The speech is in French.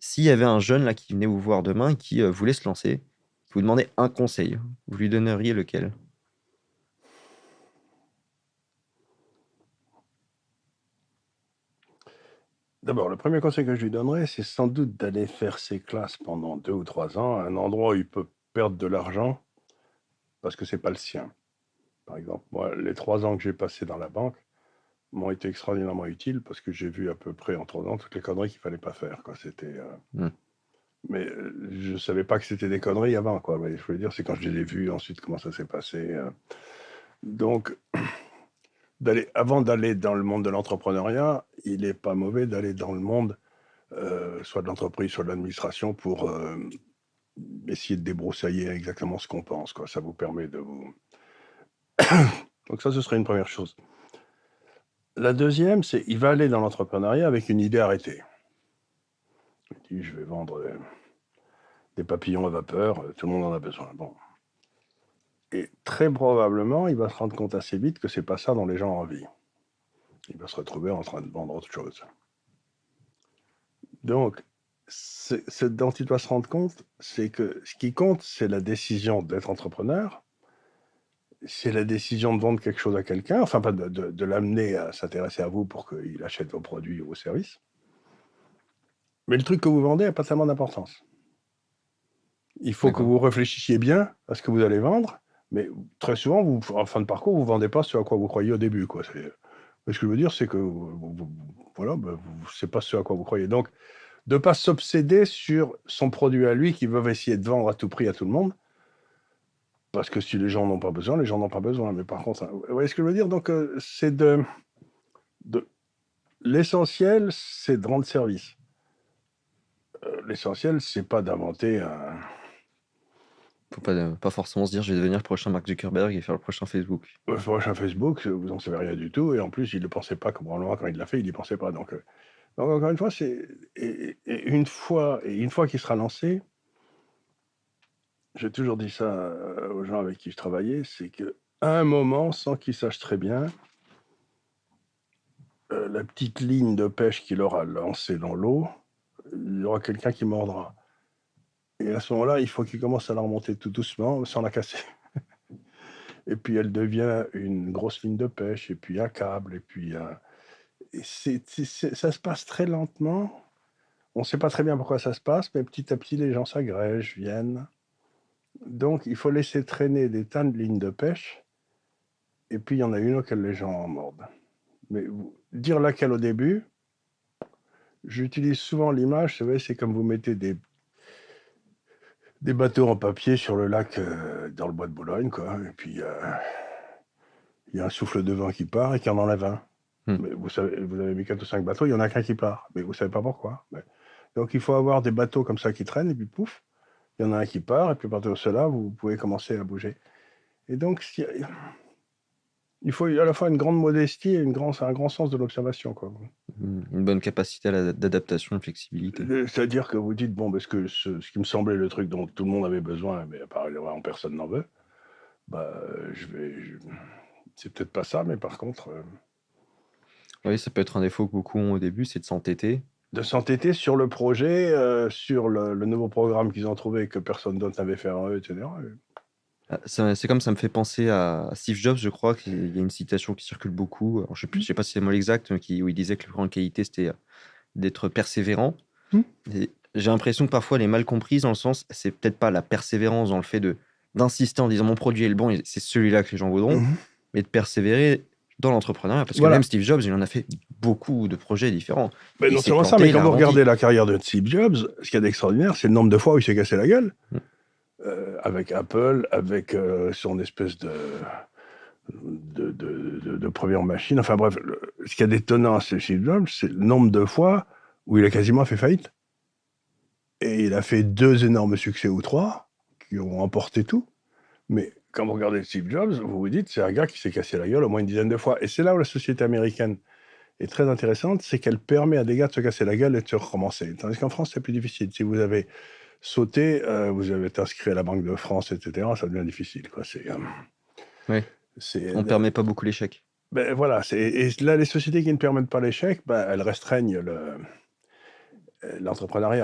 S'il y avait un jeune là qui venait vous voir demain et qui voulait se lancer, qui vous demandait un conseil, vous lui donneriez lequel? D'abord, le premier conseil que je lui donnerais, c'est sans doute d'aller faire ses classes pendant 2 ou 3 ans à un endroit où il peut perdre de l'argent parce que c'est pas le sien. Par exemple, moi, les 3 ans que j'ai passés dans la banque m'ont été extraordinairement utiles parce que j'ai vu à peu près en 3 ans toutes les conneries qu'il fallait pas faire, quoi. Mmh. Mais je savais pas que c'était des conneries avant, quoi. Mais je veux dire, c'est quand je les ai vues ensuite comment ça s'est passé. Donc, avant d'aller dans le monde de l'entrepreneuriat, il est pas mauvais d'aller dans le monde soit de l'entreprise, soit de l'administration pour essayer de débroussailler exactement ce qu'on pense, quoi. Ça vous permet de vous. Donc ça, ce serait une première chose. La deuxième, c'est il va aller dans l'entrepreneuriat avec une idée arrêtée. Il dit, je vais vendre des papillons à vapeur, tout le monde en a besoin. Bon. Et très probablement, il va se rendre compte assez vite que c'est pas ça dont les gens ont envie. Il va se retrouver en train de vendre autre chose. Donc, ce dont il doit se rendre compte, c'est que ce qui compte, c'est la décision d'être entrepreneur, c'est la décision de vendre quelque chose à quelqu'un, enfin pas de l'amener à s'intéresser à vous pour qu'il achète vos produits ou vos services. Mais le truc que vous vendez n'a pas tellement d'importance. Il faut que D'accord. vous réfléchissiez bien à ce que vous allez vendre, mais très souvent, en fin de parcours, vous ne vendez pas ce à quoi vous croyez au début, quoi. Ce que je veux dire, c'est que voilà, c'est pas ce à quoi vous croyez. Donc, de ne pas s'obséder sur son produit à lui qu'il veut essayer de vendre à tout prix à tout le monde, parce que si les gens n'ont pas besoin, les gens n'ont pas besoin. Mais par contre, vous voyez ce que je veux dire? Donc, c'est de l'essentiel, c'est de rendre service. L'essentiel, c'est pas d'inventer un. Faut pas forcément se dire: «Je vais devenir le prochain Mark Zuckerberg et faire le prochain Facebook». Le prochain Facebook, vous n'en savez rien du tout, et en plus, il ne le pensait pas, comme probablement quand il l'a fait, il n'y pensait pas. Donc encore une fois, et une fois qu'il sera lancé, j'ai toujours dit ça aux gens avec qui je travaillais, c'est qu'à un moment, sans qu'ils sachent très bien, la petite ligne de pêche qu'il aura lancée dans l'eau, il y aura quelqu'un qui mordra. Et à ce moment-là, il faut qu'il commence à la remonter tout doucement, sans la casser. Et puis elle devient une grosse ligne de pêche, et puis un câble, et puis et ça se passe très lentement. On ne sait pas très bien pourquoi ça se passe, mais petit à petit, les gens s'agrègent, viennent. Donc, il faut laisser traîner des tas de lignes de pêche, et puis il y en a une auquel les gens en mordent. Mais dire laquelle au début, j'utilise souvent l'image, vous savez, c'est comme vous mettez des bateaux en papier sur le lac dans le bois de Boulogne, quoi, et puis il y a un souffle de vent qui part et qui en enlève un. Mmh. Mais vous savez, vous avez mis 4 ou 5 bateaux, il y en a qu'un qui part, mais vous ne savez pas pourquoi. Donc il faut avoir des bateaux comme ça qui traînent, et puis pouf, il y en a un qui part, et puis à partir de cela, vous pouvez commencer à bouger. Et donc, il faut à la fois une grande modestie et un grand sens de l'observation, quoi. Une bonne capacité d'adaptation, de flexibilité. C'est-à-dire que vous dites, bon, parce que ce qui me semblait le truc dont tout le monde avait besoin, mais apparemment personne n'en veut, bah, c'est peut-être pas ça, mais par contre, Oui, ça peut être un défaut que beaucoup ont au début, c'est de s'entêter. de s'entêter sur le projet, sur le nouveau programme qu'ils ont trouvé que personne d'autre n'avait fait avant eux, etc. Ah, c'est comme ça me fait penser à Steve Jobs, je crois qu'il y a une citation qui circule beaucoup, alors je sais pas si c'est le mot exact, mais où il disait que la plus grande qualité, c'était, d'être persévérant. Mmh. Et j'ai l'impression que parfois elle est mal comprise dans le sens, c'est peut-être pas la persévérance dans le fait d'insister en disant: «Mon produit est le bon et c'est celui-là que les gens voudront», Mmh. mais de persévérer dans l'entrepreneuriat. Parce que Voilà. même Steve Jobs, il en a fait beaucoup de projets différents. Mais Et il non s'est seulement ça, planté, mais il quand a vous rebondi. regardez la carrière de Steve Jobs, ce qu'il y a d'extraordinaire, c'est le nombre de fois où il s'est cassé la gueule. Mmh. Avec Apple, avec son espèce de première machine. Enfin bref, ce qu'il y a d'étonnant chez Steve Jobs, c'est le nombre de fois où il a quasiment fait faillite. Et il a fait 2 énormes succès ou 3 qui ont emporté tout. Mais quand vous regardez Steve Jobs, vous vous dites, c'est un gars qui s'est cassé la gueule au moins une dizaine de fois. Et c'est là où la société américaine est très intéressante, c'est qu'elle permet à des gars de se casser la gueule et de se recommencer. Tandis qu'en France, c'est plus difficile. Si vous avez sauté, vous avez été inscrit à la Banque de France, etc., ça devient difficile, quoi. Ouais, C'est, on permet pas beaucoup l'échec. ben voilà, et là, les sociétés qui ne permettent pas l'échec, ben, elles restreignent l'entrepreneuriat.